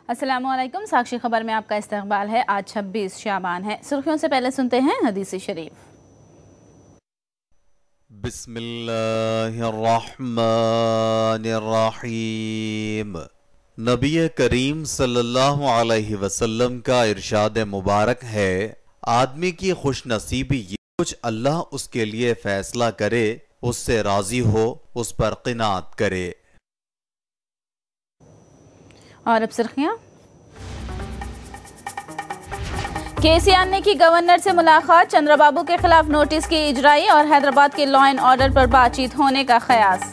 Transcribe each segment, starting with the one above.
अस्सलामुअलैकुम। साक्षी खबर में आपका इस्तकबाल है। आज 26 शाबान है। सुर्खियों से पहले सुनते हैं हदीस शरीफ। बिस्मिल्लाहिर्रहमानिर्रहीम। नबी करीम सल्लल्लाहु अलैहि वसल्लम का इरशाद मुबारक है, आदमी की खुशनसीबी ये कुछ अल्लाह उसके लिए फैसला करे, उससे राजी हो, उस पर क़िनात करे। और अब सुर्खियां। केसीआर ने की गवर्नर से मुलाकात, चंद्रबाबू के खिलाफ नोटिस की इजराई और हैदराबाद के लॉ एंड ऑर्डर पर बातचीत होने का ख्यास।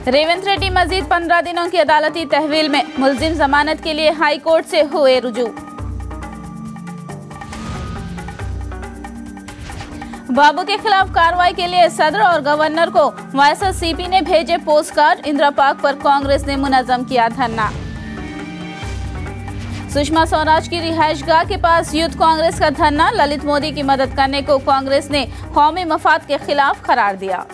रेवंत रेड्डी मजीद 15 दिनों की अदालती तहवील में, मुलजिम जमानत के लिए हाई कोर्ट से हुए रुजू। बाबू के खिलाफ कार्रवाई के लिए सदर और गवर्नर को वाईएसआरसीपी ने भेजे पोस्ट कार्ड, इंदिरा पार्क पर कांग्रेस ने मुनज़्ज़म किया धरना। सुषमा स्वराज की रिहाइशगाह के पास यूथ कांग्रेस का धरना, ललित मोदी की मदद करने को कांग्रेस ने कौमी मफाद के खिलाफ करार दिया।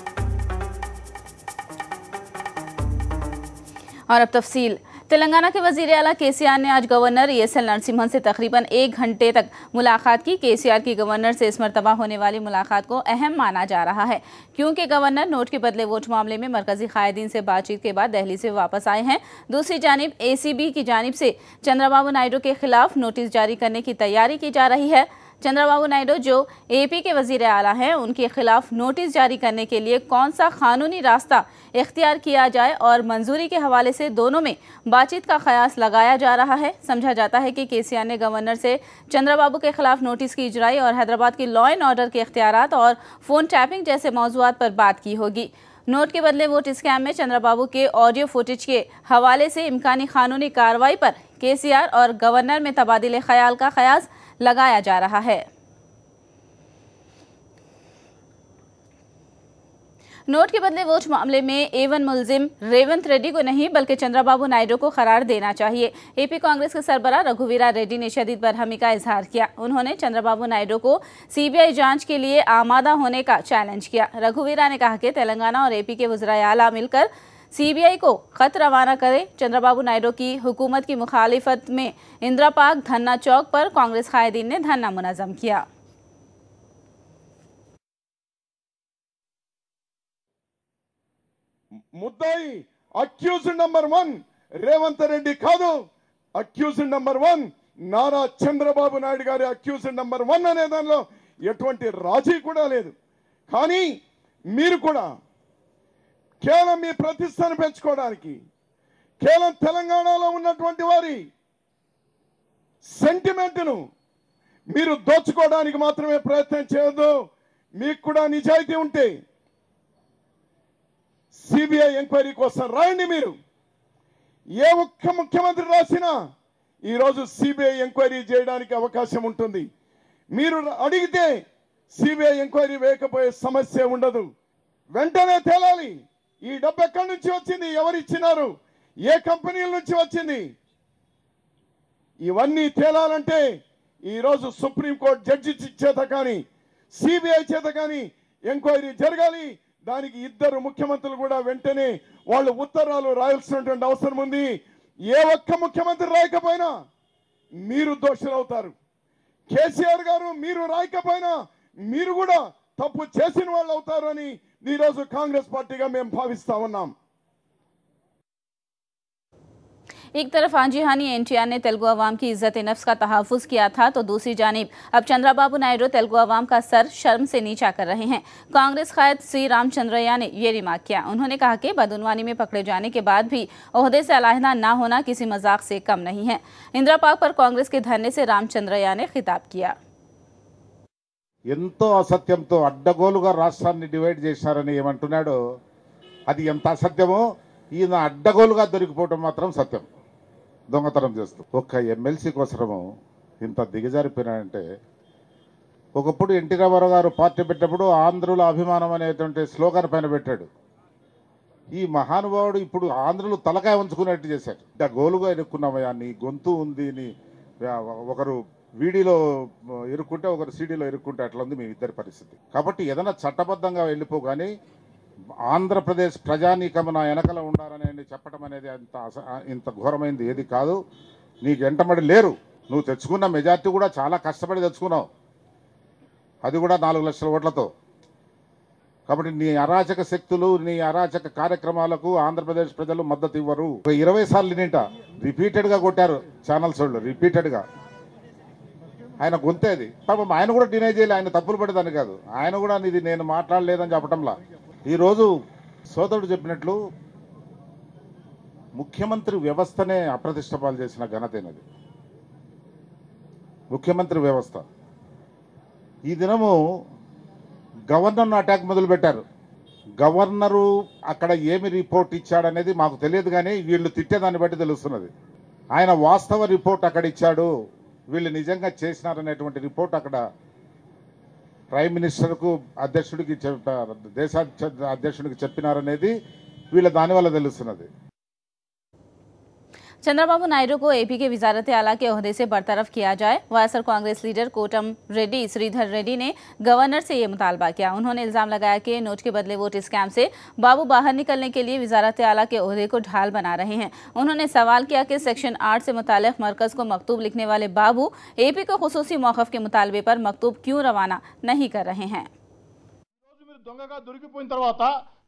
और अब तफसील। तेलंगाना के वजीर आला केसीआर ने आज गवर्नर ESL नरसिम्हन से तकरीबन 1 घंटे तक मुलाकात की। केसीआर की गवर्नर से इस मरतबा होने वाली मुलाकात को अहम माना जा रहा है, क्योंकि गवर्नर नोट के बदले वोट मामले में मरकजी कायदीन से बातचीत के बाद दिल्ली से वापस आए हैं। दूसरी जानिब ACB की जानिब से चंद्रबाबू नायडू के खिलाफ नोटिस जारी करने की तैयारी की जा रही है। चंद्रबाबू नायडू जो AP के वजीर आला हैं, उनके खिलाफ नोटिस जारी करने के लिए कौन सा कानूनी रास्ता इख्तियार किया जाए और मंजूरी के हवाले से दोनों में बातचीत का कयास लगाया जा रहा है। समझा जाता है कि केसीआर ने गवर्नर से चंद्रबाबू के खिलाफ नोटिस की इजराई और हैदराबाद की लॉ एंड ऑर्डर के इख्तियारात और फोन टैपिंग जैसे मौज़ूआत पर बात की होगी। नोट के बदले वोट स्कैम में चंद्रबाबू के ऑडियो फुटेज के हवाले से इम्कानी कानूनी कार्रवाई पर केसीआर और गवर्नर में तबादिले ख्याल का कयास लगाया जा रहा है। नोट के बदले वोट मामले में A1 मुलजिम रेवंत रेड्डी को नहीं बल्कि चंद्रबाबू नायडू को करार देना चाहिए। AP कांग्रेस के सरबराह रघुवीरा रेड्डी ने शदीद बरहमी का इजहार किया। उन्होंने चंद्रबाबू नायडू को CBI जांच के लिए आमादा होने का चैलेंज किया। रघुवीरा ने कहा कि तेलंगाना और AP के वज़राए आला मिलकर CBI को खत रवाना करे। चंद्रबाबू नायडू की हुकूमत की मुखालिफत में इंदिरा पार्क धरना चौक पर कांग्रेस कायदीन ने धरना मुनज़्ज़म किया। ముద్దాయి అక్యూజ్డ్ నంబర్ 1 రేవంత్ రెడ్డి కాదు, అక్యూజ్డ్ నంబర్ 1 నారా చంద్రబాబు నాయుడు గారి అక్యూజ్డ్ నంబర్ 1 అనే దానిలో ఎటువంటి రాజీ కూడా లేదు. కానీ మీరు కూడా కేవలం మీ ప్రతిష్టను పెంచుకోవడానికి, కేవలం తెలంగాణలో ఉన్నటువంటి వారి సెంటిమెంట్ను మీరు దోచుకోవడానికి మాత్రమే ప్రయత్నం చేయొద్దు. మీకు కూడా నిజాయితీ ఉంటే CBI ఎంక్వైరీ కోసం రాయండి. మీరు ఏ ఒక్క ముఖ్యమంత్రి రాసినా ఈరోజు CBI ఎంక్వైరీ చేయడానికి అవకాశం ఉంటుంది. మీరు అడిగితే CBI ఎంక్వైరీ వేయకపోయే సమస్య ఉండదు. వెంటనే తేలాలి ఈ డబ్బు ఎక్కడి నుంచి వచ్చింది, ఎవరు ఇచ్చినారు, ఏ కంపెనీల నుంచి వచ్చింది. ఇవన్నీ తేలాలంటే ఈరోజు సుప్రీంకోర్టు జడ్జి చేత కానీ CBI చేత కానీ ఎంక్వైరీ జరగాలి. దానికి ఇద్దరు ముఖ్యమంత్రులు కూడా వెంటనే వాళ్ళు ఉత్తరాలు రాయాల్సినటువంటి అవసరం ఉంది. ఏ ఒక్క ముఖ్యమంత్రి రాయకపోయినా మీరు దోషులవుతారు. కేసీఆర్ గారు మీరు రాయకపోయినా మీరు కూడా తప్పు చేసిన వాళ్ళు అవుతారు అని ఈరోజు కాంగ్రెస్ పార్టీగా మేము భావిస్తా ఉన్నాం. एक तरफ आंजीहानी NTR ने तेलुगु अवाम की इज्जत नफ्स का तहफ़्फ़ुज़ किया था, तो दूसरी जानिब अब चंद्रबाबू नायडू तेलुगु अवाम का सर शर्म से नीचा कर रहे हैं। कांग्रेस कायद C रामचंद्रैया ने ये रिमार्क किया। उन्होंने कहा कि बदउनवानी में पकड़े जाने के बाद भी ओहदे से अलहदा ना होना किसी मजाक से कम नहीं है। इंदिरा पार्क पर कांग्रेस के धरने से रामचंद्रैया ने खिताब किया। ఎంతో అసత్యంతో అడ్డగోలుగా రాష్ట్రాన్ని డివైడ్ చేశారని ఏమంటున్నాడో అది ఎంత అసత్యమో, ఈయన అడ్డగోలుగా దొరికిపోవడం మాత్రం సత్యం. దొంగతనం చేస్తూ ఒక్క ఎమ్మెల్సీ కోసము ఇంత దిగజారిపోయినాయంటే, ఒకప్పుడు ఎన్టీ రామారావు గారు పార్టీ పెట్టినప్పుడు ఆంధ్రుల అభిమానం అనేటువంటి స్లోగన్ పైన పెట్టాడు. ఈ మహానుభావుడు ఇప్పుడు ఆంధ్రులు తలకాయ ఉంచుకునేట్టు చేశాడు. గోలుగా ఎన్నుకున్నామయ్యా, నీ గొంతు ఉంది, నీ ఒకరు వీడిలో ఇరుక్కుంటే ఒకరు సీడీలో ఇరుక్కుంటే అట్లా ఉంది మీ ఇద్దరి పరిస్థితి. కాబట్టి ఏదైనా చట్టబద్ధంగా వెళ్ళిపోగానే ఆంధ్రప్రదేశ్ ప్రజానీకం నా వెనకల ఉండాలని చెప్పడం అనేది ఇంత ఘోరమైంది ఏది కాదు. నీకు ఎంటబడి లేరు. నువ్వు తెచ్చుకున్న మెజార్టీ కూడా చాలా కష్టపడి తెచ్చుకున్నావు, అది కూడా 4 లక్షల ఓట్లతో. కాబట్టి నీ అరాచక శక్తులు, నీ అరాచక కార్యక్రమాలకు ఆంధ్రప్రదేశ్ ప్రజలు మద్దతు ఇవ్వరు. 20 సార్లు నింట రిపీటెడ్గా కొట్టారు ఛానల్స్ వాళ్ళు, రిపీటెడ్గా. ఆయన గొంతేది పాపం. ఆయన కూడా డినై చేయలే, ఆయన తప్పులు పడేదాన్ని కాదు. ఆయన కూడా ఇది నేను మాట్లాడలేదని చెప్పటంలా. ఈరోజు సోదరుడు చెప్పినట్లు ముఖ్యమంత్రి వ్యవస్థనే అప్రతిష్ట పాలు చేసిన ఘనతేనది. ముఖ్యమంత్రి వ్యవస్థ ఈ దినము గవర్నర్ను అటాక్ మొదలుపెట్టారు. గవర్నరు అక్కడ ఏమి రిపోర్ట్ ఇచ్చాడనేది మాకు తెలియదు, కానీ వీళ్ళు తిట్టేదాన్ని బట్టి తెలుస్తున్నది. ఆయన వాస్తవ రిపోర్ట్ అక్కడ ఇచ్చాడు, వీళ్ళు నిజంగా చేసినారనేటువంటి రిపోర్ట్ అక్కడ ప్రైమ్ మినిస్టర్కు అధ్యక్షుడికి దేశ అధ్యక్షుడికి చెప్పినారనేది వీళ్ళ దానివల్ల తెలుస్తున్నది. चंद्रबाबू नायडू को एपी के वजारत आला के ओहदे से बरतरफ किया जाए। वायएसआर कांग्रेस लीडर कोटम रेड्डी श्रीधर रेड्डी ने गवर्नर से ये मुतालबा किया। उन्होंने इल्जाम लगाया कि नोट के बदले वोट स्कैम से बाबू बाहर निकलने के लिए वजारत आला के ओहदे को ढाल बना रहे हैं। उन्होंने सवाल किया कि सेक्शन 8 से मुताल्लिक मरकज को मकतूब लिखने वाले बाबू एपी को खुसूसी मौक़िफ़ के मुतालबे पर मकतूब क्यों रवाना नहीं कर रहे हैं। దొంగగా దొరికిపోయిన తర్వాత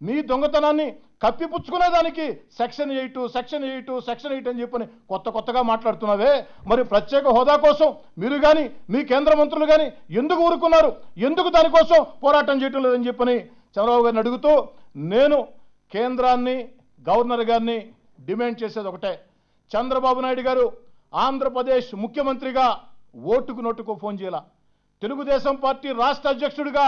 నీ దొంగతనాన్ని కప్పిపుచ్చుకునేదానికి సెక్షన్ 8 అని చెప్పని కొత్తగా మాట్లాడుతున్నావే. మరి ప్రత్యేక హోదా కోసం మీరు కానీ మీ కేంద్ర మంత్రులు కానీ ఎందుకు ఊరుకున్నారు? ఎందుకు దానికోసం పోరాటం చేయటం లేదని చెప్పని చంద్రబాబు గారిని అడుగుతూ, నేను కేంద్రాన్ని గవర్నర్ గారిని డిమాండ్ చేసేది ఒకటే. చంద్రబాబు నాయుడు గారు ఆంధ్రప్రదేశ్ ముఖ్యమంత్రిగా ఓటుకు నోటుకు ఫోన్ చేయాల. తెలుగుదేశం పార్టీ రాష్ట్ర అధ్యక్షుడిగా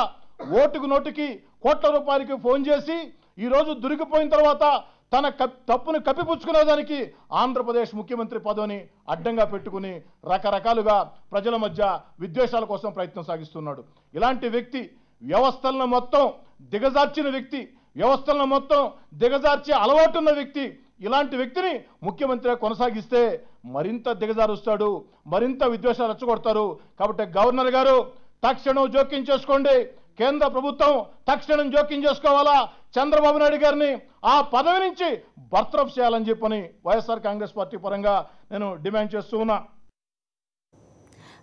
ఓటుకు నోటుకి కోట్ల రూపాయలకి ఫోన్ చేసి ఈరోజు దొరికిపోయిన తర్వాత తన తప్పును కప్పిపుచ్చుకునేదానికి ఆంధ్రప్రదేశ్ ముఖ్యమంత్రి పదవిని అడ్డంగా పెట్టుకుని రకరకాలుగా ప్రజల మధ్య విద్వేషాల కోసం ప్రయత్నం సాగిస్తున్నాడు. ఇలాంటి వ్యక్తి వ్యవస్థలను మొత్తం దిగజార్చిన వ్యక్తి, వ్యవస్థలను మొత్తం దిగజార్చే అలవాటున్న వ్యక్తి. ఇలాంటి వ్యక్తిని ముఖ్యమంత్రిగా కొనసాగిస్తే మరింత దిగజారుస్తాడు, మరింత విద్వేషాలు రెచ్చగొడతారు. కాబట్టి గవర్నర్ గారు తక్షణం జోక్యం చేసుకోండి. కేంద్ర ప్రభుత్వం తక్షణం జోక్యం చేసుకోవాలా. చంద్రబాబు నాయుడు గారిని ఆ పదవి నుంచి బర్తరఫ్ చేయాలని చెప్పని వైఎస్ఆర్ కాంగ్రెస్ పార్టీ పరంగా నేను డిమాండ్ చేస్తూ ఉన్నా.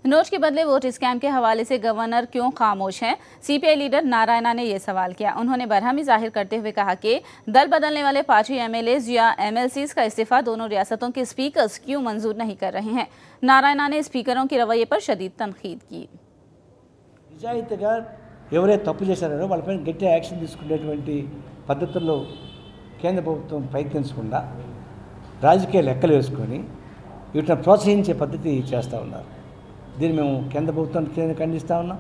नोट के बदले वोट स्कैम के हवाले से गवर्नर क्यों खामोश हैं? सीपीआई लीडर नारायणा ने यह सवाल किया। उन्होंने बरहमी जाहिर करते हुए कहा कि दल बदलने वाले पार्टी एमएलएज या एमएलसीज का इस्तीफा दोनों रियासतों के स्पीकर्स क्यों मंजूर नहीं कर रहे हैं। नारायणा ने स्पीकरों के रवैये पर शदीद तनकीद की। నిజాయితీగా ఎవరైతే తప్పు చేశారో వాళ్ళపైన గట్టి యాక్షన్ తీసుకునేటువంటి పద్ధతుల్లో కేంద్ర ప్రభుత్వం ప్రయత్నించకుండా రాజకీయ లెక్కలు వేసుకొని వీటిని ప్రోత్సహించే పద్ధతి చేస్తూ ఉన్నారు. దీన్ని మేము కేంద్ర ప్రభుత్వాన్ని ఖండిస్తూ ఉన్నాం.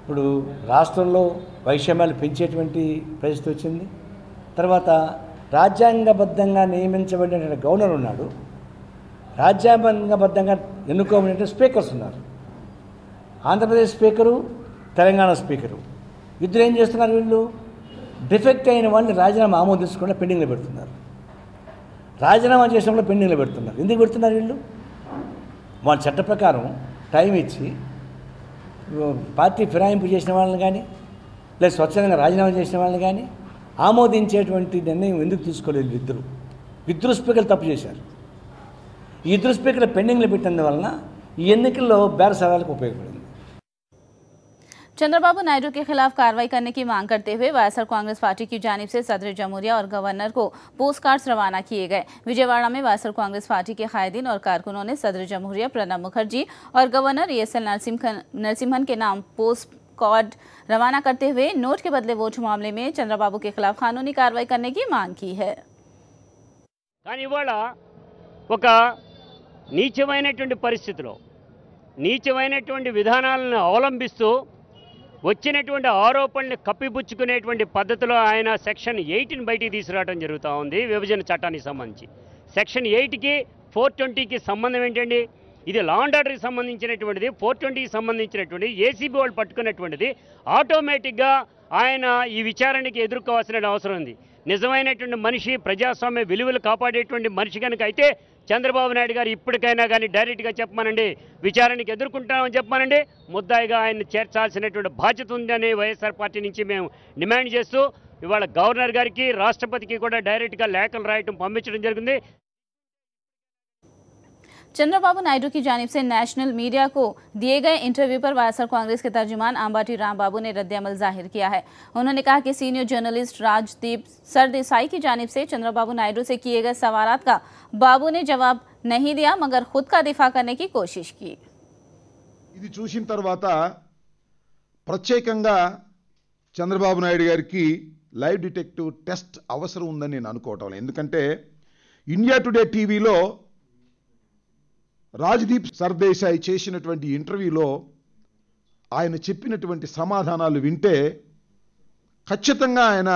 ఇప్పుడు రాష్ట్రంలో వైషమ్యాలు పెంచేటువంటి పరిస్థితి వచ్చింది. తర్వాత రాజ్యాంగబద్ధంగా నియమించబడిన గవర్నర్ ఉన్నాడు, రాజ్యాంగబద్ధంగా ఎన్నుకోబడిన స్పీకర్స్ ఉన్నారు. ఆంధ్రప్రదేశ్ స్పీకరు, తెలంగాణ స్పీకరు ఇద్దరు ఏం చేస్తున్నారు? వీళ్ళు డిఫెక్ట్ అయిన వాళ్ళని రాజీనామా ఆమోదించకుండా పెండింగ్లో పెడుతున్నారు. రాజీనామా చేసినప్పుడు పెండింగ్లో పెడుతున్నారు. ఎందుకు పెడుతున్నారు? వీళ్ళు వాళ్ళ చట్ట ప్రకారం టైం ఇచ్చి పార్టీ ఫిరాయింపు చేసిన వాళ్ళని కానీ లేదా స్వచ్ఛందంగా రాజీనామా చేసిన వాళ్ళని కానీ ఆమోదించేటువంటి నిర్ణయం ఎందుకు తీసుకోలేదు? ఇద్దరు స్పీకర్లు తప్పు చేశారు. ఈ ఇద్దరు స్పీకర్లు పెండింగ్లో పెట్టినందువలన ఈ ఎన్నికల్లో బేరసారాలకు ఉపయోగపడింది. चंद्रबाबू नायडू के खिलाफ कार्रवाई करने की मांग करते हुए वायएसआर कांग्रेस पार्टी की जानिब से सदर जमहूरिया और गवर्नर को पोस्टकार्ड्स रवाना किए गए। विजयवाड़ा में वायएसआर कांग्रेस पार्टी के कायदीन और कारकुनों ने सदर जमहूरिया प्रणब मुखर्जी और गवर्नर ESL नरसिम्हन के नाम पोस्ट कार्ड रवाना करते हुए नोट के बदले वोट मामले में चंद्रबाबू के खिलाफ कानूनी कार्रवाई करने की मांग की है। నీచమైనటువంటి పరిస్థితిలో నీచమైనటువంటి విధానాలను అవలంబిస్తూ వచ్చినటువంటి ఆరోపణల్ని కప్పిపుచ్చుకునేటువంటి పద్ధతిలో ఆయన సెక్షన్ 8ని బయటికి తీసుకురావడం జరుగుతూ ఉంది. విభజన చట్టానికి సంబంధించి సెక్షన్ 8కి 420కి సంబంధం ఏంటండి? ఇది లా అండ్ ఆర్డర్కి సంబంధించినటువంటిది. 420కి సంబంధించినటువంటి ఏసీబీ వాళ్ళు పట్టుకున్నటువంటిది. ఆటోమేటిక్గా ఆయన ఈ విచారణకి ఎదుర్కోవాల్సిన అవసరం ఉంది. నిజమైనటువంటి మనిషి, ప్రజాస్వామ్య విలువలు కాపాడేటువంటి మనిషి కనుక అయితే చంద్రబాబు నాయుడు గారు ఇప్పటికైనా కానీ డైరెక్ట్గా చెప్పమనండి, విచారణకి ఎదుర్కొంటామని చెప్పమనండి, ముద్దాయిగా ఆయన చేర్చాల్సినటువంటి బాధ్యత ఉందని వైఎస్ఆర్ పార్టీ నుంచి మేము డిమాండ్ చేస్తూ ఇవాళ గవర్నర్ గారికి రాష్ట్రపతికి కూడా డైరెక్ట్గా లేఖలు రాయటం పంపించడం జరిగింది। चंद्रबाबू नायडू की जानिब से नेशनल मीडिया को दिए गए इंटरव्यू पर वायएसआर कांग्रेस के तर्जुमान अंबाटी रामबाबू ने रद्द-ए-अमल जाहिर किया है। उन्होंने कहा कि सीनियर जर्नलिस्ट राजदीप सरदेसाई की जानिब से चंद्रबाबू नायडू से किए गए सवालात का बाबू ने जवाब नहीं दिया, मगर खुद का दिफा करने की कोशिश की। ఇది చూసిన తర్వాత ప్రత్యేకంగా చంద్రబాబు నాయుడు గారికి లైవ్ డిటెక్టివ్ టెస్ట్ అవసరం ఉందని నేను అనుకోవటం. ఎందుకంటే ఇండియా టుడే టీవీలో రాజ్దీప్ సర్దేశాయ్ చేసినటువంటి ఇంటర్వ్యూలో ఆయన చెప్పినటువంటి సమాధానాలు వింటే ఖచ్చితంగా ఆయన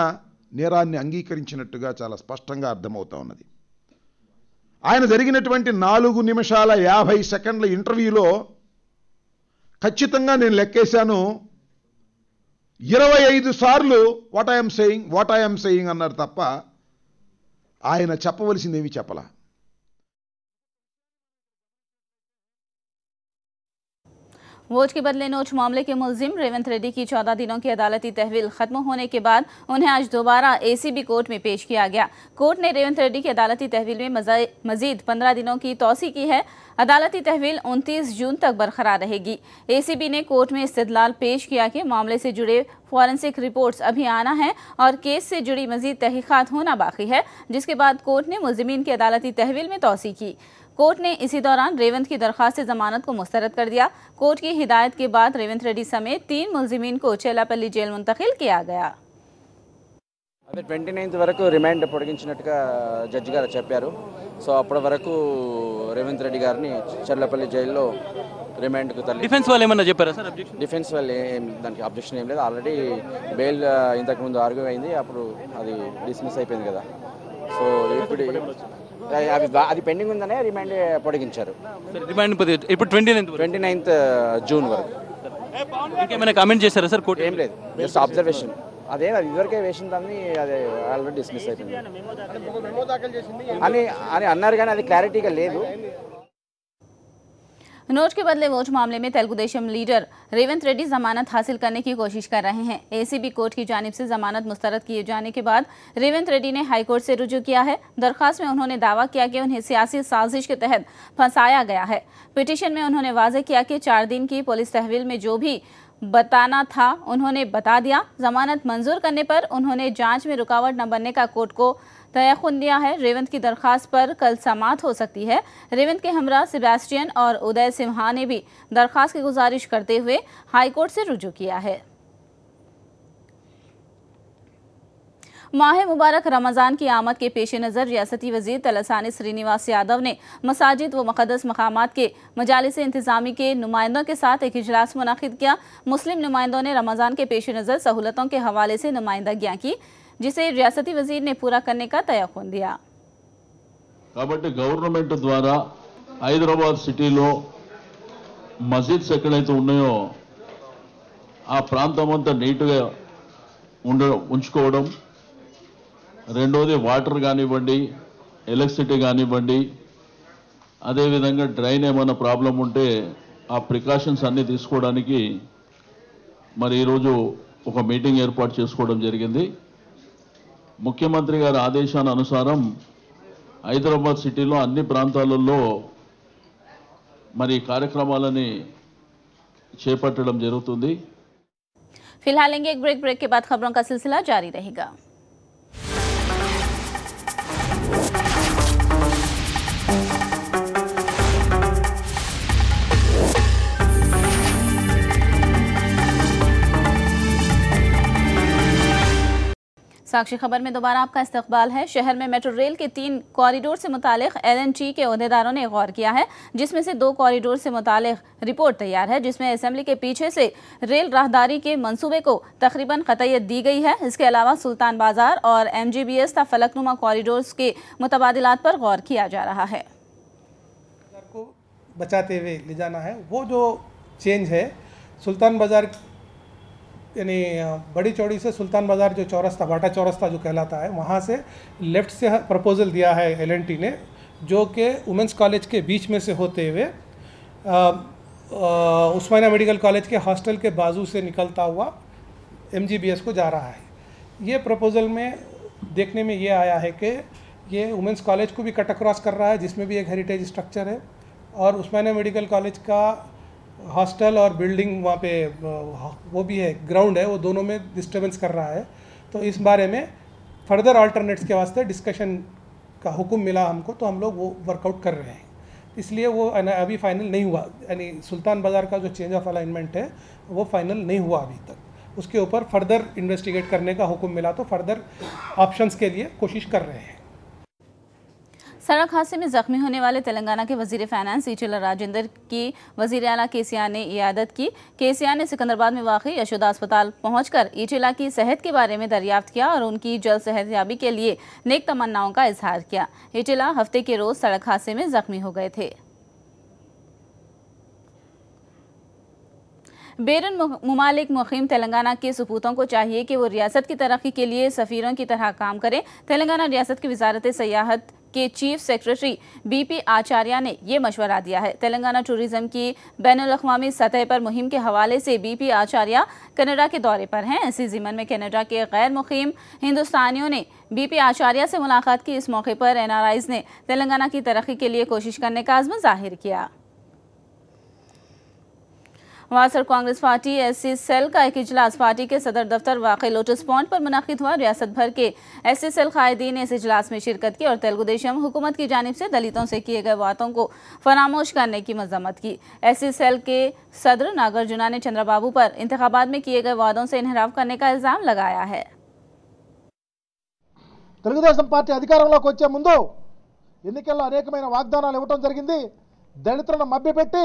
నేరాన్ని అంగీకరించినట్టుగా చాలా స్పష్టంగా అర్థమవుతా ఉన్నది. ఆయన జరిగినటువంటి 4 నిమిషాల 50 సెకండ్ల ఇంటర్వ్యూలో ఖచ్చితంగా నేను లెక్కేశాను 25 సార్లు వాట్ ఐఎమ్ సేయింగ్ అన్నారు తప్ప ఆయన చెప్పవలసిందేమీ చెప్పలా. वोट के बदले नोट मामले के मुलजिम रेवंत रेड्डी की 14 दिनों की अदालती तहवील खत्म होने के बाद उन्हें आज दोबारा एसीबी कोर्ट में पेश किया गया। कोर्ट ने रेवंत रेड्डी की अदालती तहवील में मजीद 15 दिनों की तौसी की है। अदालती तहवील 29 जून तक बरकरार रहेगी। एसीबी ने कोर्ट में इस्तदलाल पेश किया कि मामले से जुड़े फॉरेंसिक रिपोर्ट्स अभी आना है और केस से जुड़ी मजीद तहकीकात होना बाकी है, जिसके बाद कोर्ट ने मुलजिमीन की अदालती तहवील में तौसी की। कोर्ट ने इसी दौरान रेवंत की दरखास्त जमानत को मुस्तरद कर दिया। कोर्ट की हिदायत के बाद रेवंत रेड्डी समेत 3 मुलजिमीन को चेलापल्ली जेल मुंतकिल किया गया। అదే 29th వరకు రిమాండ్ పొడిగించినట్టుగా జడ్జి గారు చెప్పారు. సో అప్పటి వరకు రేవంత్ రెడ్డి గారిని చర్లపల్లి జైల్లో రిమాండ్కు తరలి. డిఫెన్స్ వాళ్ళు ఏమన్నా చెప్పారా సార్? డిఫెన్స్ వాళ్ళు దానికి అబ్జెక్షన్ ఏం లేదు. ఆల్రెడీ బెయిల్ ఇంతకుముందు ఆర్గ్యూ అయింది, అప్పుడు అది డిస్మిస్ అయిపోయింది కదా. సో ఇప్పుడు అది పెండింగ్ ఉందనే రిమాండ్ పొడిగించారు. రిమాండ్ ఇప్పుడు 29th జూన్ వరకు. ఇంకేమైనా కామెంట్ చేశారా సార్? కోర్టు ఏం లేదు, జస్ట్ అబ్జర్వేషన్. అదే ఇదివరకే వేసిన దాన్ని అదే ఆల్రెడీ డిస్మిస్ అయిపోయింది అని అన్నారు, కానీ అది క్లారిటీగా లేదు. नोट के बदले वोट मामले में तेलुगु देशम लीडर रेवंत रेड्डी जमानत हासिल करने की कोशिश कर रहे हैं। एसीबी कोर्ट की जानिब से जमानत मुस्तरद किए जाने के बाद रेवंत रेड्डी ने हाईकोर्ट से रुजू किया है। दरखास्त में उन्होंने दावा किया कि उन्हें सियासी साजिश के तहत फंसाया गया है। पिटीशन में उन्होंने वाज़ेह किया कि 4 दिन की पुलिस तहवील में जो भी बताना था उन्होंने बता दिया। जमानत मंजूर करने पर उन्होंने जांच में रुकावट न बनने का कोर्ट को तयख्खुन दिया है। रेवंत की दरखास्त पर कल समाअत हो सकती है। रेवंत के हमरा सेबेस्टियन और उदय सिन्हा ने भी दरखास्त की गुजारिश करते हुए हाईकोर्ट से रुजू किया है। माह मुबारक रमज़ान की आमद के पेश नज़र रियासती वज़ीर तलसानी श्रीनिवास यादव ने मसाजिद व मुक़द्दस मकामात के मजालिस इंतज़ामी के नुमाइंदों के साथ एक इजलास मुनाकिद किया। मुस्लिम नुमाइंदों ने रमज़ान के पेश नज़र सहूलतों के हवाले से नुमाइंदगियाँ की, जिसे रियासती वज़ीर ने पूरा करने का तयख्खुन दिया। కాబట్టి గవర్నమెంట్ ద్వారా హైదరాబాద్ సిటీలో మస్జిద్స్ ఎక్కడైతే ఉన్నాయో ఆ ప్రాంతం అంతా నీట్గా ఉంచుకోవడం, రెండోది వాటర్ కానివ్వండి, ఎలక్ట్రిసిటీ కానివ్వండి, అదేవిధంగా డ్రైన్ ఏమైనా ప్రాబ్లం ఉంటే ఆ ప్రికాషన్స్ అన్నీ తీసుకోవడానికి మరి ఈరోజు ఒక మీటింగ్ ఏర్పాటు చేసుకోవడం జరిగింది. ముఖ్యమంత్రి గారి ఆదేశానుసారం హైదరాబాద్ సిటీలో అన్ని ప్రాంతాలలో మరి కార్యక్రమాలని చేపట్టడం జరుగుతుంది. फिलहाल लेंगे एक ब्रेक के बाद खबरों का सिलसिला जारी रहेगा। साक्षी खबर में दोबारा आपका इस्तकबाल है। शहर में मेट्रो रेल के 3 कॉरिडोर से मुतालिक L&T के ओहदेदारों ने गौर किया है, जिसमें से 2 कॉरिडोर से मुतालिक रिपोर्ट तैयार है, जिसमें असेंबली के पीछे से रेल राहदारी के मंसूबे को तकरीबन क़तईयत दी गई है। इसके अलावा सुल्तान बाजार और MGBS ता फलकनुमा कॉरिडोर्स के मुतबादिलात पर गौर किया जा रहा है। को बचाते हुए ले जाना है। वो जो चेंज है सुल्तान बाजार यानी बड़ी चौड़ी से सुल्तान बाजार जो चौरस्ता बाटा चौरस्ता जो कहलाता है, वहाँ से लेफ़्ट से प्रपोज़ल दिया है L&T ने, जो कि वुमेंस कॉलेज के बीच में से होते हुए उस्मानिया मेडिकल कॉलेज के हॉस्टल के बाजू से निकलता हुआ MGBS को जा रहा है। ये प्रपोज़ल में देखने में ये आया है कि ये वुमेंस कॉलेज को भी कट अक्रॉस कर रहा है, जिसमें भी एक हेरिटेज स्ट्रक्चर है, और उस्मानिया मेडिकल कॉलेज का हॉस्टल और बिल्डिंग वहाँ पे वो भी है, ग्राउंड है, वो दोनों में डिस्टर्बेंस कर रहा है। तो इस बारे में फर्दर अल्टरनेट्स के वास्ते डिस्कशन का हुक्म मिला हमको, तो हम लोग वो वर्कआउट कर रहे हैं। इसलिए वो अभी फाइनल नहीं हुआ, यानी सुल्तान बाज़ार का जो चेंज ऑफ अलाइनमेंट है वो फाइनल नहीं हुआ अभी तक। उसके ऊपर फर्दर इन्वेस्टिगेट करने का हुक्म मिला, तो फर्दर ऑप्शंस के लिए कोशिश कर रहे हैं। सड़क हादसे में जख्मी होने वाले तेलंगाना के वजीर फाइनेंस ईटेला राजेंद्र की वजीर आला केसीआर ने इयादत की। केसीआर ने सिकंदराबाद में वाक़ई यशोदा अस्पताल पहुंचकर ईटेला की सेहत के बारे में दरियाफ्त किया और उनकी जल्द सेहतयाबी के लिए नेक तमन्नाओं का इजहार किया। ईटेला हफ्ते के रोज सड़क हादसे में जख्मी हो गए थे। बैरून मुमालिक मुक़ीम तेलंगाना के सपूतों को चाहिए कि वो रियासत की तरक्की के लिए सफ़ीरों की तरह काम करें। तेलंगाना रियासत की वजारत सयाहत के चीफ सेक्रेटरी BP आचार्य ने ये मशवरा दिया है। तेलंगाना टूरिज्म की बैनुल-अक़वामी सतह पर मुहिम के हवाले से BP आचार्य कनाडा के दौरे पर हैं। इसी ज़िमन में कनाडा के गैर मुक़ीम हिंदुस्तानियों ने BP आचार्य से मुलाकात की। इस मौके पर NRIs ने तेलंगाना की तरक्की के लिए कोशिश करने का अज़्म ज़ाहिर किया। वासर कांग्रेस पार्टी SC सेल का एक इजलास पार्टी के सदर दफ्तर वाक़ई लोटस पॉइंट पर मुनाकिद हुआ। रियासत भर के SC सेल कायदीन ने इस इजलास में शिरकत की और तेलुगु देशम हुकूमत की जानिब से दलितों से किए गए वादों को फरामोश करने की मजम्मत की। SC सेल के सदर नागार्जुना ने चंद्रबाबू पर इंतखाबात में किए गए वादों से इनहराफ करने का इल्जाम लगाया है। తెలుగుదేశం పార్టీ అధికారంలోకి వచ్చే ముందు ఎన్నికల్లో అనేకమైన వాగ్దానాలు ఇవ్వడం జరిగింది. దళితులను మభ్యపెట్టి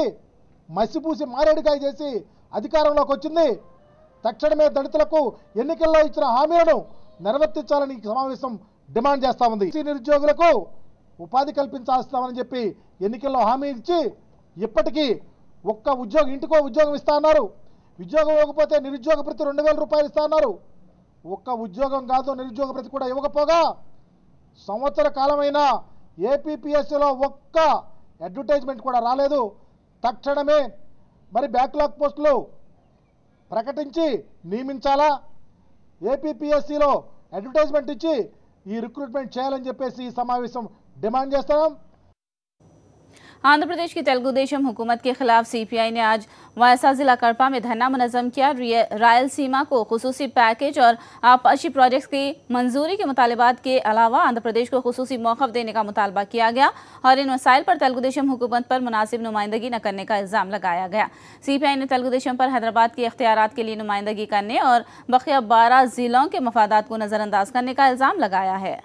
మసిపూసి మారేడుకాయ చేసి అధికారంలోకి వచ్చింది. తక్షణమే దళితులకు ఎన్నికల్లో ఇచ్చిన హామీలను నెరవేర్చాలని సమావేశం డిమాండ్ చేస్తా ఉంది. నిరుద్యోగులకు ఉపాధి కల్పించాల్సినామని చెప్పి ఎన్నికల్లో హామీ ఇచ్చి ఇప్పటికీ ఒక్క ఉద్యోగం ఇంటికో ఉద్యోగం ఇస్తా అన్నారు. ఉద్యోగం ఇవ్వకపోతే నిరుద్యోగ భృతి 2000 రూపాయలు ఇస్తా అన్నారు. ఒక్క ఉద్యోగం కాదు, నిరుద్యోగ భృతి కూడా ఇవ్వకపోగా సంవత్సర కాలమైన ఏపీపీఎస్సీలో ఒక్క అడ్వర్టైజ్మెంట్ కూడా రాలేదు. తక్షణమే మరి బ్యాక్లాగ్ పోస్టులు ప్రకటించి నియమించాలా, ఏపీపీఎస్సీలో అడ్వర్టైజ్మెంట్ ఇచ్చి ఈ రిక్రూట్మెంట్ చేయాలని చెప్పేసి ఈ సమావేశం డిమాండ్ చేస్తున్నాం. आंध्र प्रदेश की तेलुगु देशम हुकूमत के खिलाफ CPI ने आज वायसा जिला कड़पा में धरना मुनज़्ज़म किया। रायलसीमा को खुसूसी पैकेज और आपाशी प्रोजेक्ट्स की मंजूरी के मुतालिबात के अलावा आंध्र प्रदेश को खुसूसी मौक़िफ़ देने का मुतालबा किया गया और इन मसाइल पर तेलुगु देशम हुकूमत पर मुनासिब नुमाइंदगी न करने का इल्ज़ाम लगाया गया। CPI ने तेलुगु देशम पर हैदराबाद के इख्तियारात के लिए नुमाइंदगी करने और बकिया 12 ज़िलों के मफादात को नज़रअंदाज करने का इल्ज़ाम लगाया है।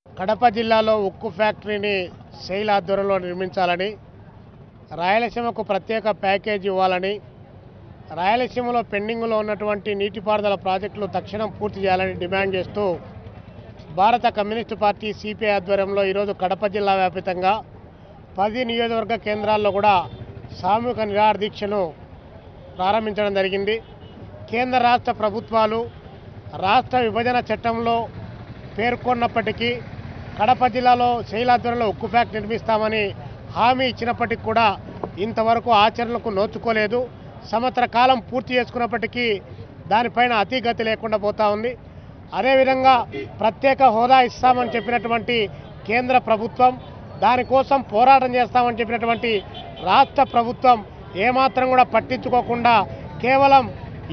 కడప జిల్లాలో ఉక్కు ఫ్యాక్టరీని సెయిల్ ఆధ్వర్యంలో నిర్మించాలని, రాయలసీమకు ప్రత్యేక ప్యాకేజీ ఇవ్వాలని, రాయలసీమలో పెండింగ్లో ఉన్నటువంటి నీటిపారుదల ప్రాజెక్టులు తక్షణం పూర్తి చేయాలని డిమాండ్ చేస్తూ భారత కమ్యూనిస్టు పార్టీ CPI ఆధ్వర్యంలో ఈరోజు కడప జిల్లా వ్యాప్తంగా 10 నియోజకవర్గ కేంద్రాల్లో కూడా సామూహిక నిరాహార దీక్షను ప్రారంభించడం జరిగింది. కేంద్ర రాష్ట్ర ప్రభుత్వాలు రాష్ట్ర విభజన చట్టంలో పేర్కొన్నప్పటికీ కడప జిల్లాలో సెయిల్ ఆధ్వర్యంలో ఉక్కు ఫ్యాక్టరీ నిర్మిస్తామని హామీ ఇచ్చినప్పటికీ కూడా ఇంతవరకు ఆచరణకు నోచుకోలేదు. సంవత్సర కాలం పూర్తి చేసుకున్నప్పటికీ దానిపైన అతిగతి లేకుండా పోతా ఉంది. అదేవిధంగా ప్రత్యేక హోదా ఇస్తామని చెప్పినటువంటి కేంద్ర ప్రభుత్వం, దానికోసం పోరాటం చేస్తామని చెప్పినటువంటి రాష్ట్ర ప్రభుత్వం ఏమాత్రం కూడా పట్టించుకోకుండా కేవలం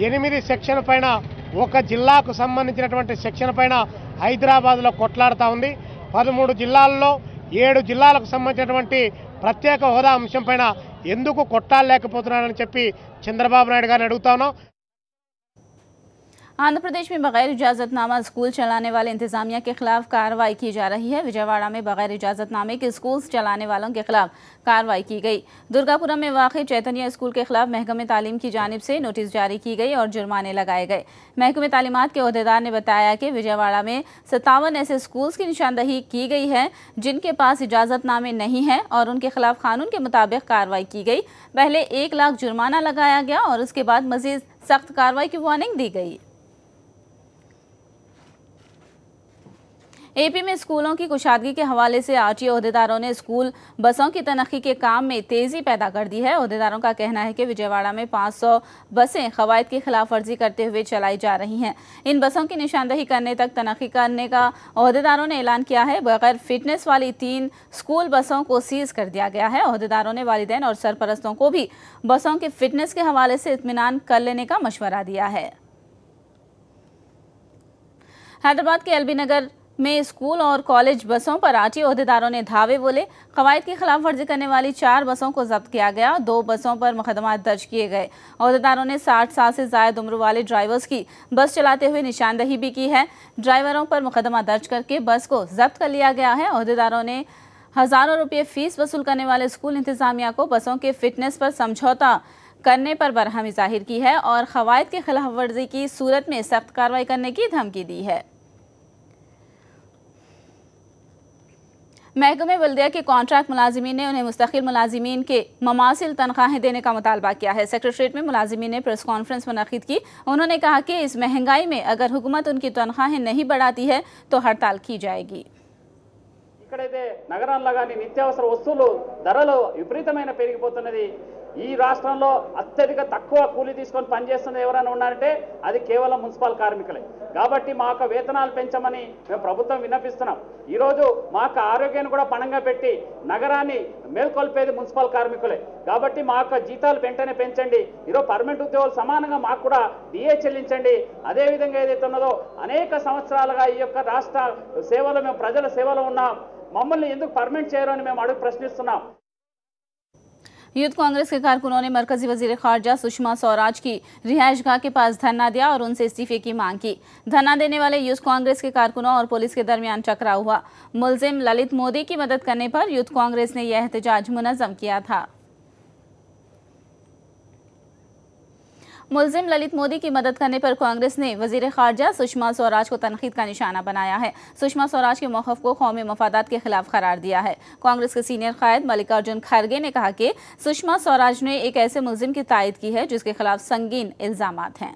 8 సెక్షన్ పైన, ఒక జిల్లాకు సంబంధించినటువంటి సెక్షన్ పైన హైదరాబాద్లో కొట్లాడుతూ ఉంది. 13 జిల్లాల్లో 7 జిల్లాలకు సంబంధించినటువంటి ప్రత్యేక హోదా అంశం పైన ఎందుకు కొట్టాలేకపోతున్నారని చెప్పి చంద్రబాబు నాయుడు గారిని అడుగుతా ఉన్నాం. आंध्र प्रदेश में बगैर इजाज़तनामा स्कूल चलाने वाले इंतजामिया के खिलाफ कार्रवाई की जा रही है। विजयवाड़ा में बगैर इजाज़तनामे के स्कूल चलाने वालों के खिलाफ कार्रवाई की गई। दुर्गापुरम में वाक़ई चैतन्य स्कूल के खिलाफ महकमे तालीम की जानिब से नोटिस जारी की गई और जुर्माने लगाए गए। महकमे तालीमात के अहदेदार ने बताया कि विजयवाड़ा में 57 ऐसे स्कूल्स की निशानदही की गई है जिनके पास इजाज़तनामे नहीं है और उनके खिलाफ कानून के मुताबिक कार्रवाई की गई। पहले 1 लाख जुर्माना लगाया गया और उसके बाद मज़ीद सख्त कार्रवाई की वार्निंग दी गई। एपी में स्कूलों की कुशादगी के हवाले से आरटीओ अहदेदारों ने स्कूल बसों की तनख्ही के काम में तेजी पैदा कर दी है। अहदेदारों का कहना है कि विजयवाड़ा में 500 बसें कवायद की खिलाफ वर्जी करते हुए चलाई जा रही हैं। इन बसों की निशानदही करने तक तनख्ही करने का अहदेदारों ने ऐलान किया है। बगैर फिटनेस वाली 3 स्कूल बसों को सीज कर दिया गया है। अहदेदारों ने वालिदैन और सरपरस्तों को भी बसों के फिटनेस के हवाले से इत्मीनान कर लेने का मशवरा दिया है। हैदराबाद के एलबी नगर में स्कूल और कॉलेज बसों पर आरटीओ अहदेदारों ने धावे बोले। कवायद की खिलाफ वर्जी करने वाली 4 बसों को जब्त किया गया। 2 बसों पर मुकदमा दर्ज किए गए। अहदेदारों ने 60 साल से जायद उम्र वाले ड्राइवर्स की बस चलाते हुए निशानदही भी की है। ड्राइवरों पर मुकदमा दर्ज करके बस को जब्त कर लिया गया है। अहदेदारों ने हजारों रुपये फीस वसूल करने वाले स्कूल इंतजामिया को बसों के फिटनेस पर समझौता करने पर बरहमी जाहिर की है और कवायद की खिलाफ वर्जी की सूरत में सख्त कार्रवाई करने की धमकी दी है। महकमे बल्दिया के कॉन्ट्रैक्ट मुलाजिमीन ने उन्हें मुस्तकिल मुलाजिमीन के ममासिल तनख्वाहें देने का मुतालबा किया है। सेक्रेटरीट में मुलाजिमीन ने प्रेस कॉन्फ्रेंस मुनक्किद की। उन्होंने कहा कि इस महंगाई में अगर हुकूमत उनकी तनख्वाहें नहीं बढ़ाती है तो हड़ताल की जाएगी। ఇక్కడైతే నగరాల్లో కానీ నిత్యావసర వస్తువులు ధరలు విపరీతమైన పెరిగిపోతున్నది। ఈ రాష్ట్రంలో అత్యధిక తక్కువ కూలీ తీసుకొని పనిచేస్తున్న ఎవరైనా ఉన్నారంటే అది కేవలం మున్సిపల్ కార్మికులే। కాబట్టి మా యొక్క వేతనాలు పెంచమని మేము ప్రభుత్వం విన్నపిస్తున్నాం। ఈ రోజు మా యొక్క ఆరోగ్యాన్ని కూడా పణంగా పెట్టి నగరాన్ని మేల్కొల్పేది మున్సిపల్ కార్మికులే। కాబట్టి మా యొక్క జీతాలు వెంటనే పెంచండి। ఈరోజు పర్మనెంట్ ఉద్యోగులు సమానంగా మాకు కూడా డిఏ చెల్లించండి। అదే విధంగా ఏదైతే ఉన్నదో అనేక సంవత్సరాలుగా ఈ యొక్క రాష్ట్ర సేవలో మేము ప్రజల సేవలో ఉన్నాం। మమ్మల్ని ఎందుకు పర్మనెంట్ చేయరు అని మేము అడుగు ప్రశ్నిస్తున్నాం। यूथ कांग्रेस के कारकुनों ने मरकजी वजीर खारजा सुषमा स्वराज की रिहायशगाह के पास धरना दिया और उनसे इस्तीफे की मांग की। धरना देने वाले यूथ कांग्रेस के कारकुनों और पुलिस के दरमियान टकराव हुआ। मुलजिम ललित मोदी की मदद करने पर यूथ कांग्रेस ने यह एहतजाज मुनज़्ज़म किया था। मुलजिम ललित मोदी की मदद करने पर कांग्रेस ने वजीर खारजा सुषमा स्वराज को तनकीद का निशाना बनाया है। सुषमा स्वराज के मौक़िफ़ को कौमी मफादात के खिलाफ करार दिया है। कांग्रेस के सीनियर कायद मल्लिकार्जुन खड़गे ने कहा कि सुषमा स्वराज ने एक ऐसे मुलजिम की तायद की है जिसके खिलाफ संगीन इल्जामात हैं।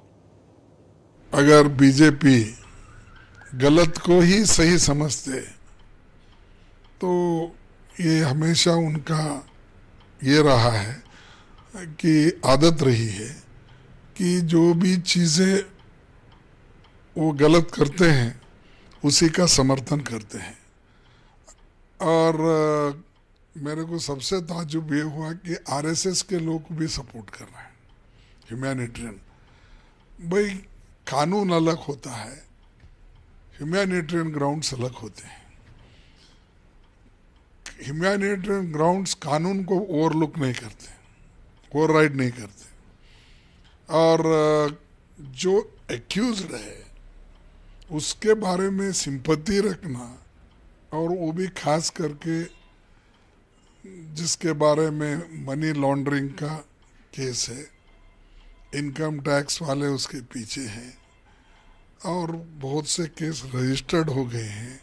अगर बीजेपी गलत को ही सही समझते तो ये हमेशा उनका ये रहा है कि आदत रही है कि जो भी चीज़ें वो गलत करते हैं उसी का समर्थन करते हैं। और मेरे को सबसे ताज्जुब ये हुआ कि आरएसएस के लोग भी सपोर्ट कर रहे हैं। ह्यूमैनिटेरियन भाई कानून अलग होता है, ह्यूमैनिटेरियन ग्राउंड्स अलग होते हैं। ह्यूमैनिटेरियन ग्राउंड्स कानून को ओवरलुक नहीं करते, ओवरराइड नहीं करते। और जो एक्यूज्ड है उसके बारे में सिंपैथी रखना, और वो भी खास करके जिसके बारे में मनी लॉन्ड्रिंग का केस है, इनकम टैक्स वाले उसके पीछे हैं और बहुत से केस रजिस्टर्ड हो गए हैं।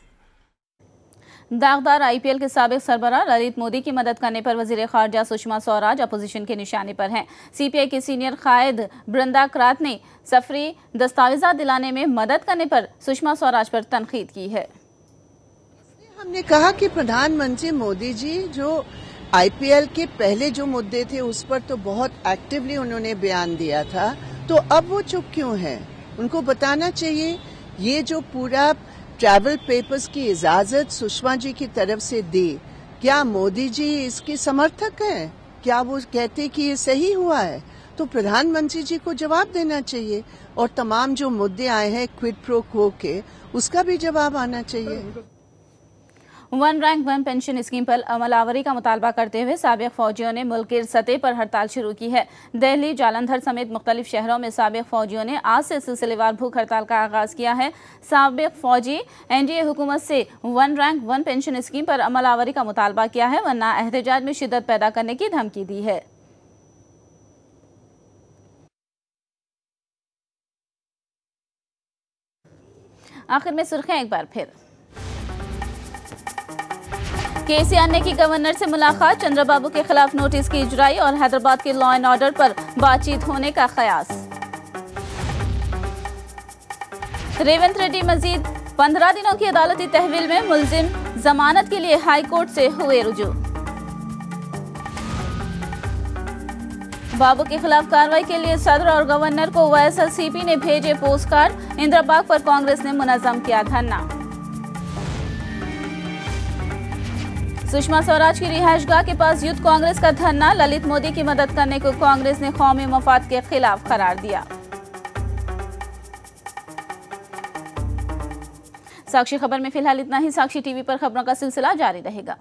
दागदार आईपीएल के साबिक सरबराह ललित मोदी की मदद करने पर वजीर खारजा सुषमा स्वराज अपोजिशन के निशाने पर हैं। सीपीआई के सीनियर कायद बृंदा क्रात ने सफरी दस्तावेजात दिलाने में मदद करने पर सुषमा स्वराज पर तनकीद की है। हमने कहा कि प्रधानमंत्री मोदी जी जो आईपीएल के पहले जो मुद्दे थे उस पर तो बहुत एक्टिवली उन्होंने बयान दिया था, तो अब वो चुप क्यों हैं? उनको बताना चाहिए ये जो पूरा ट्रैवल पेपर्स की इजाजत सुषमा जी की तरफ से दी, क्या मोदी जी इसके समर्थक हैं? क्या वो कहते कि ये सही हुआ है? तो प्रधानमंत्री जी को जवाब देना चाहिए और तमाम जो मुद्दे आए हैं क्विड प्रो क्वो के, उसका भी जवाब आना चाहिए। One rank one pension scheme पर अमलावरी का मुतालबा करते हुए साबिक फौजियों ने मुल्क की सतह पर हड़ताल शुरू की है। दिल्ली, जालंधर समेत मुख्तलिफ शहरों में साबिक फौजियों ने आज से सिलसिलेवार भूख हड़ताल का आगाज किया है। साबिक फौजी एनडीए हुकूमत से one rank one pension scheme पर अमलावरी का मुतालबा किया है, वरना एहतजाज में शिद्दत पैदा करने की धमकी दी है। आखिर में सुर्खियां एक बार फिर। केसीआर ने की गवर्नर से मुलाकात, चंद्रबाबू के खिलाफ नोटिस की इजराई और हैदराबाद के लॉ एंड ऑर्डर पर बातचीत होने का कयास। रेवंत रेड्डी मजीद 15 दिनों की अदालती तहवील में मुलजिम जमानत के लिए हाई कोर्ट से हुए रुजू। बाबू के खिलाफ कार्रवाई के लिए सदर और गवर्नर को YSRCP ने भेजे पोस्ट कार्ड। इंदिरा पार्क पर कांग्रेस ने मुनज़्ज़म किया धरना। सुषमा स्वराज की रिहाइशगाह के पास यूथ कांग्रेस का धरना। ललित मोदी की मदद करने को कांग्रेस ने कौमी मफाद के खिलाफ करार दिया। साक्षी खबर में फिलहाल इतना ही। साक्षी टीवी पर खबरों का सिलसिला जारी रहेगा।